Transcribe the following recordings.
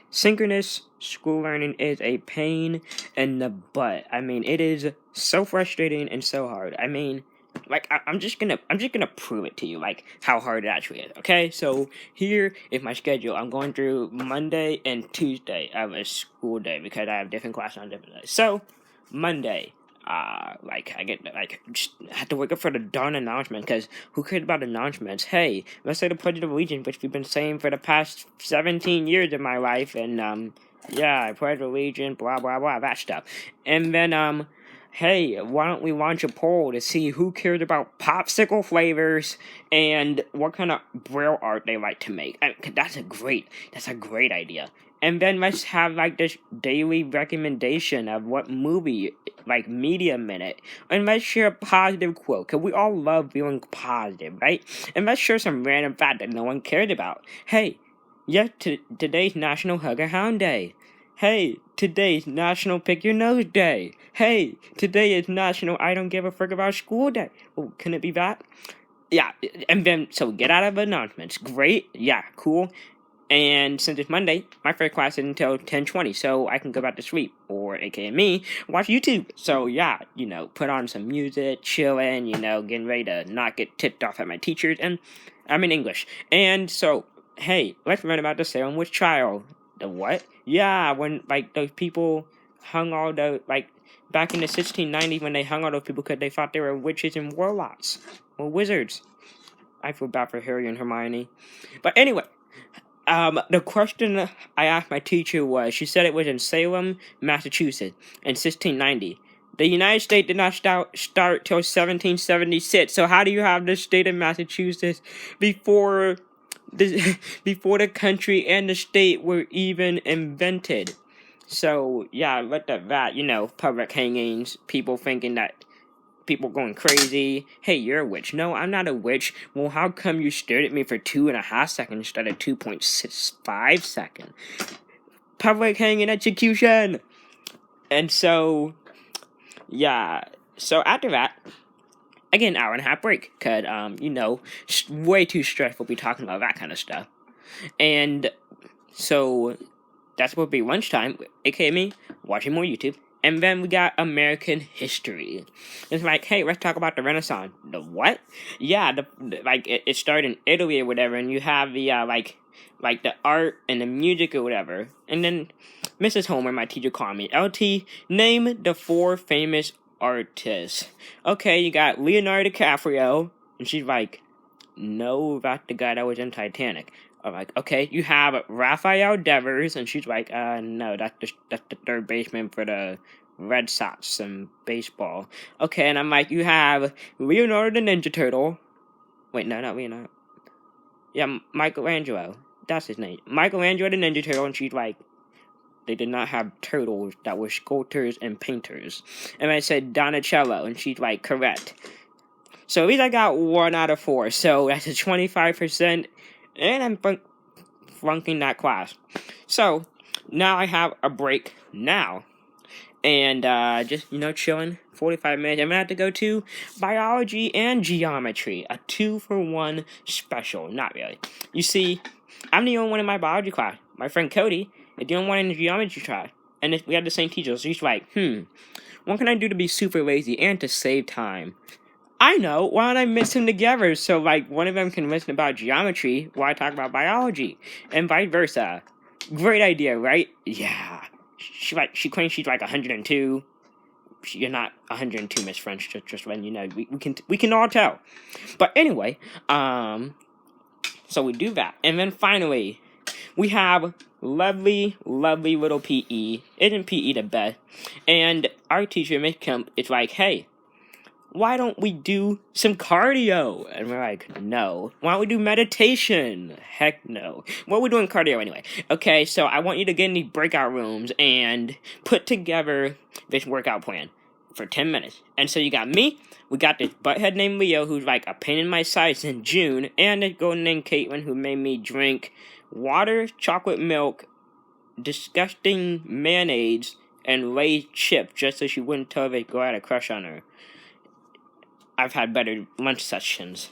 synchronous school learning is a pain in the butt. I mean, it is so frustrating and so hard. I mean, I'm just gonna prove it to you, like how hard it actually is. Okay, so here is my schedule. I'm going through Monday and Tuesday of a school day because I have different classes on different days. So Monday, I get just have to wake up for the darn announcement because who cares about announcements? Hey, let's say the Pledge of Allegiance, which we've been saying for the past 17 years of my life, and yeah, Pledge of Allegiance, blah blah blah, that stuff, and then hey, why don't we launch a poll to see who cares about popsicle flavors and what kind of braille art they like to make? That's a great idea. And then let's have this daily recommendation of what movie, like Media Minute, and let's share a positive quote, because we all love feeling positive, right? And let's share some random fact that no one cared about. Hey, yes, today's National Hug a Hound Day. Hey, today's National Pick Your Nose Day. Hey, today is National I Don't Give a Frick About School Day. Oh, can it be that? Yeah, and then, so get out of announcements. Great, yeah, cool. And since it's Monday, my first class is until 10:20, so I can go back to sleep, or aka me, watch YouTube. So yeah, put on some music, chilling, getting ready to not get tipped off at my teachers, and I'm in English. And so, hey, let's learn about the Salem witch trial. The what? Yeah, when those people hung all the back in the 1690s when they hung all those people because they thought they were witches and warlocks or wizards. I feel bad for Harry and Hermione, but anyway. The question I asked my teacher was, she said it was in Salem, Massachusetts, in 1690. The United States did not start till 1776. So how do you have the state of Massachusetts before the country and the state were even invented? So yeah, looked at that. Public hangings, people thinking that. People going crazy. Hey, you're a witch. No, I'm not a witch. Well, how come you stared at me for 2.5 seconds instead of 2.65 seconds? Public hanging execution. And so, yeah. So after that, I get an hour and a half break. Because, way too stressful to be talking about that kind of stuff. And so, that's what would be lunchtime, aka me, watching more YouTube. And then we got American history. It's like, hey, let's talk about the Renaissance. The what? Yeah, it started in Italy or whatever, and you have the the art and the music or whatever. And then Mrs. Homer, my teacher, called me, LT, name the 4 famous artists. Okay, you got Leonardo DiCaprio, and she's like, no, that's the guy that was in Titanic. I'm like, okay, you have Rafael Devers, and she's like, no, that's the third baseman for the Red Sox and baseball. Okay, and I'm like, you have Leonardo the Ninja Turtle. Wait, no, not Leonardo. Yeah, Michelangelo. That's his name. Michelangelo the Ninja Turtle, and she's like, they did not have turtles that were sculptors and painters. And I said Donatello, and she's like, correct. So at least I got 1 out of 4, so that's a 25%. And I'm flunking that class. So, now I have a break now. And, just, chilling. 45 minutes. I'm gonna have to go to biology and geometry. A 2-for-1 special. Not really. You see, I'm the only one in my biology class. My friend Cody is the only one in the geometry class. And we have the same teacher. So he's like, what can I do to be super lazy and to save time? I know, why don't I mix them together so, one of them can listen about geometry while I talk about biology, and vice versa. Great idea, right? Yeah. She claims she's 102. You're not 102, Miss French, just when we can all tell. But anyway, so we do that, and then finally, we have lovely little PE. Isn't PE the best? And our teacher, Miss Kemp, is like, hey, why don't we do some cardio? And we're like, no. Why don't we do meditation? Heck no. What are we doing cardio anyway? Okay, so I want you to get in these breakout rooms and put together this workout plan for 10 minutes. And so you got me, we got this butthead named Leo who's like a pain in my sides in June, and this girl named Caitlin who made me drink water, chocolate milk, disgusting mayonnaise, and Lay's chips just so she wouldn't tell this girl I had a crush on her. I've had better lunch sessions.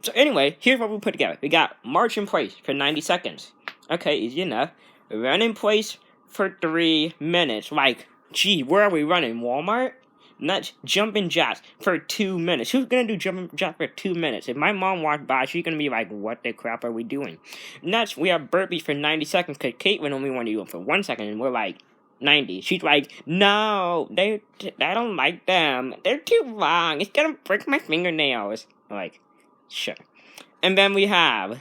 So anyway, here's what we put together. We got march in place for 90 seconds. Okay, easy enough. Run in place for 3 minutes. Like, gee, where are we running? Walmart? Nuts, jumping jacks for 2 minutes. Who's gonna do jumping jacks for 2 minutes? If my mom walked by, she's gonna be like, what the crap are we doing? Nuts, we have burpees for 90 seconds because Caitlin only wanted to do them for 1 second, and we're like, 90. She's like, no, I don't like them. They're too long. It's gonna break my fingernails. I'm like, sure. And then we have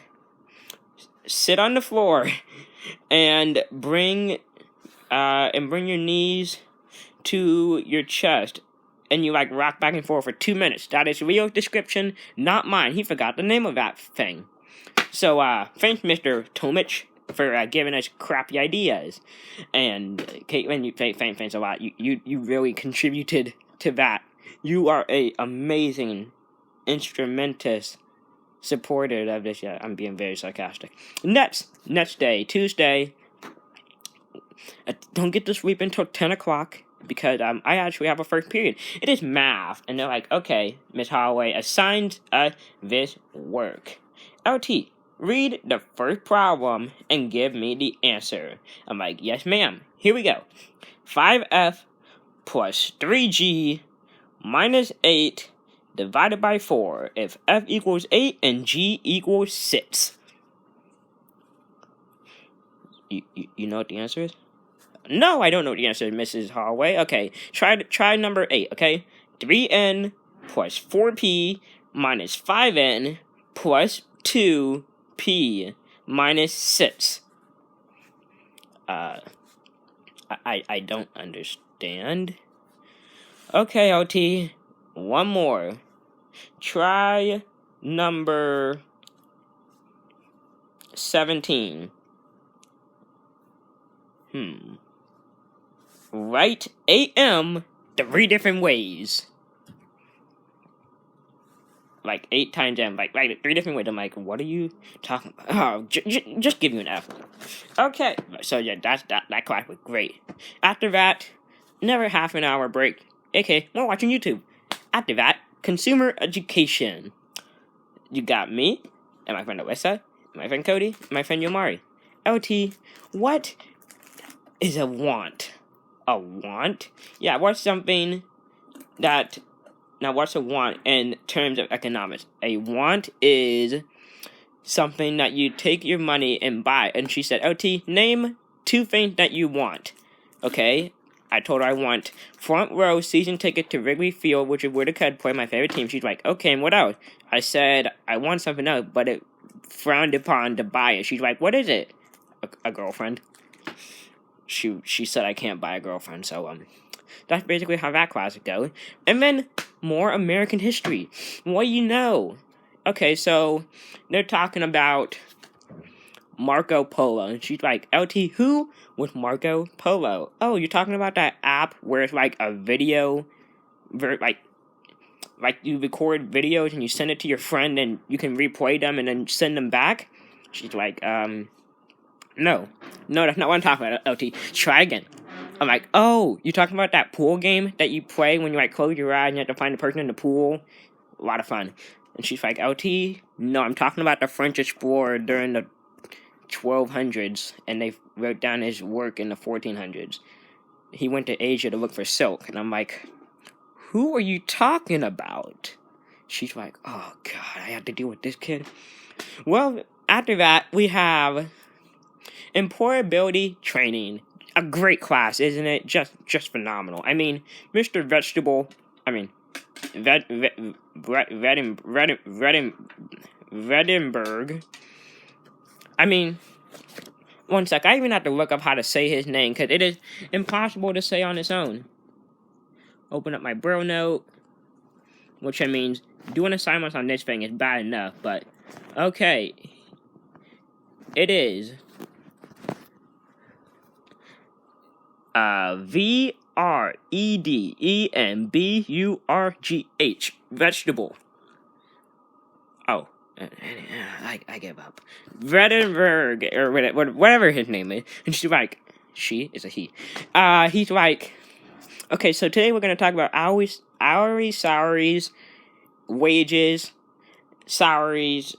sit on the floor and bring your knees to your chest, and you like rock back and forth for 2 minutes. That is Leo's description, not mine. He forgot the name of that thing. So thanks, Mr. Tomich, for giving us crappy ideas. And Caitlin, thanks a lot. You really contributed to that. You are a amazing instrumentist supporter of this. Yeah, I'm being very sarcastic. Next day, Tuesday. Don't get to sleep until 10 o'clock because I actually have a first period. It is math, and they're like, okay, Miss Holloway assigned this work. LT, read the first problem and give me the answer. I'm like, yes, ma'am. Here we go. 5F plus 3G minus 8 divided by 4 if F equals 8 and G equals 6. You know what the answer is? No, I don't know what the answer is, Mrs. Holloway. Okay, try number 8, okay? 3N plus 4P minus 5N plus 2P minus 6. I don't understand. Okay, LT, one more. Try number 17. Write AM 3 different ways. Like 8 times M, like 3 different ways. I'm like, what are you talking about? Oh, just give you an F. Okay, so yeah, that class was great. After that, another half an hour break. Okay, we're watching YouTube. After that, consumer education. You got me, and my friend Alyssa, my friend Cody, and my friend Yomari. LT, what is a want? A want? Yeah, what's something that... Now, what's a want in terms of economics? A want is something that you take your money and buy. And she said, LT, name 2 things that you want. Okay, I told her I want front row season ticket to Wrigley Field, which is where the Cubs play, my favorite team. She's like, okay, and what else? I said, I want something else, but it frowned upon to buy it. She's like, what is it? A girlfriend. She said I can't buy a girlfriend, so, that's basically how that class would go. And then, more American history. What do you know? Okay, so, they're talking about Marco Polo. And she's like, LT, who was Marco Polo? Oh, you're talking about that app where it's like a video, like you record videos and you send it to your friend and you can replay them and then send them back? She's like, no, that's not what I'm talking about, LT. Try again. I'm like, oh, you talking about that pool game that you play when you like close your eyes and you have to find the person in the pool? A lot of fun. And she's like, LT, no, I'm talking about the French explorer during the 1200s, and they wrote down his work in the 1400s. He went to Asia to look for silk, and I'm like, who are you talking about? She's like, oh God, I have to deal with this kid. Well, after that, we have employability training. A great class, isn't it? Just phenomenal. I mean, Mr. Vegetable, Vredenberg. I mean, one sec, I even have to look up how to say his name, because it is impossible to say on its own. Open up my Braille note, which means doing assignments on this thing is bad enough, but okay. It is Vredenburgh. Vegetable. Oh, I give up. Vredenberg, or whatever his name is. And she's like, she is a he. He's like, okay, so today we're going to talk about hourly salaries, wages, salaries,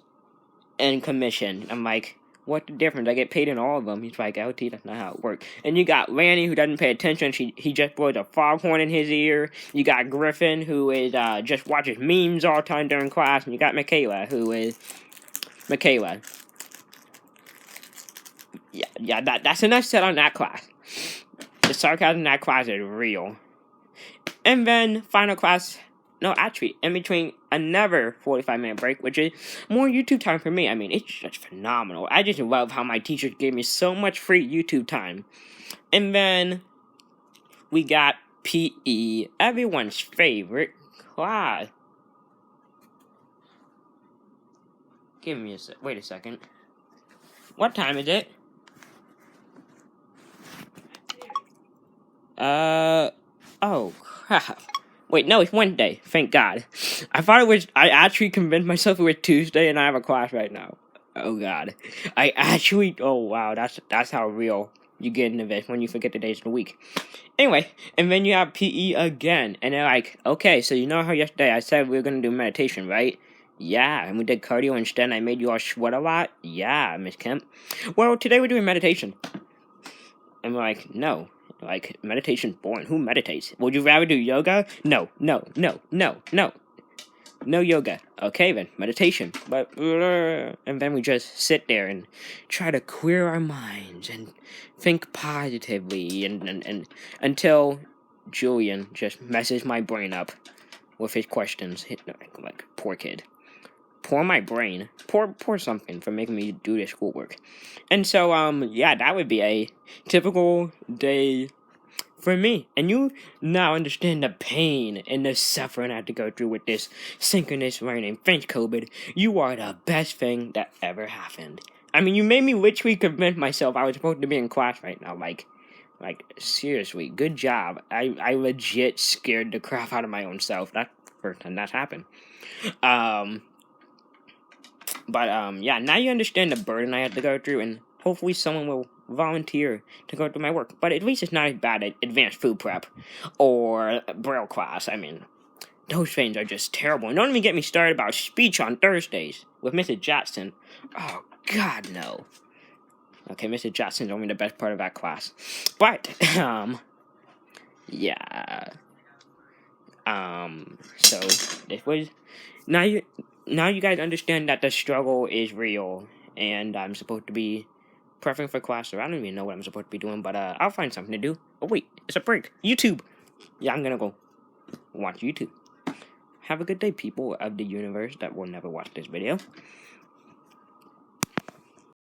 and commission. I'm like, what the difference? I get paid in all of them. He's like, LT, that's not how it works. And you got Lanny, who doesn't pay attention. He just blows a foghorn in his ear. You got Griffin, who is just watches memes all the time during class. And you got Michaela, who is Michaela. Yeah, that's enough said on that class. The sarcasm in that class is real. And then final class. No, actually, in between another 45-minute break, which is more YouTube time for me. I mean, it's just phenomenal. I just love how my teachers gave me so much free YouTube time. And then we got PE, everyone's favorite class. Give me a sec. Wait a second. What time is it? Oh, crap. Wait, no, it's Wednesday. Thank God. I actually convinced myself it was Tuesday and I have a class right now. Oh, God. Oh, wow, that's how real you get into this when you forget the days of the week. Anyway, and then you have PE again. And they're like, okay, so you know how yesterday I said we were going to do meditation, right? Yeah, and we did cardio instead and I made you all sweat a lot? Yeah, Miss Kemp. Well, today we're doing meditation. And we're like, no. Like, meditation boring. Who meditates? Would you rather do yoga? No. No yoga. Okay, then. Meditation. But, and then we just sit there and try to clear our minds and think positively and until Julian just messes my brain up with his questions. Like, poor kid. Pour my brain. Pour something for making me do this schoolwork. And so, yeah, that would be a typical day for me. And you now understand the pain and the suffering I had to go through with this synchronous learning. Thanks, COVID. You are the best thing that ever happened. I mean, you made me literally convince myself I was supposed to be in class right now. Like, seriously, good job. I legit scared the crap out of my own self. That's the first time that's happened. But yeah, now you understand the burden I had to go through, and hopefully someone will volunteer to go through my work. But at least it's not as bad as advanced food prep or Braille class. I mean, those things are just terrible. And don't even get me started about speech on Thursdays with Mrs. Jackson. Oh, God, no. Okay, Mrs. Jackson's only the best part of that class. But, yeah. So, this was... Now you guys understand that the struggle is real, and I'm supposed to be prepping for class, or I don't even know what I'm supposed to be doing, but I'll find something to do. Oh wait, it's a break. YouTube! Yeah, I'm gonna go watch YouTube. Have a good day, people of the universe that will never watch this video.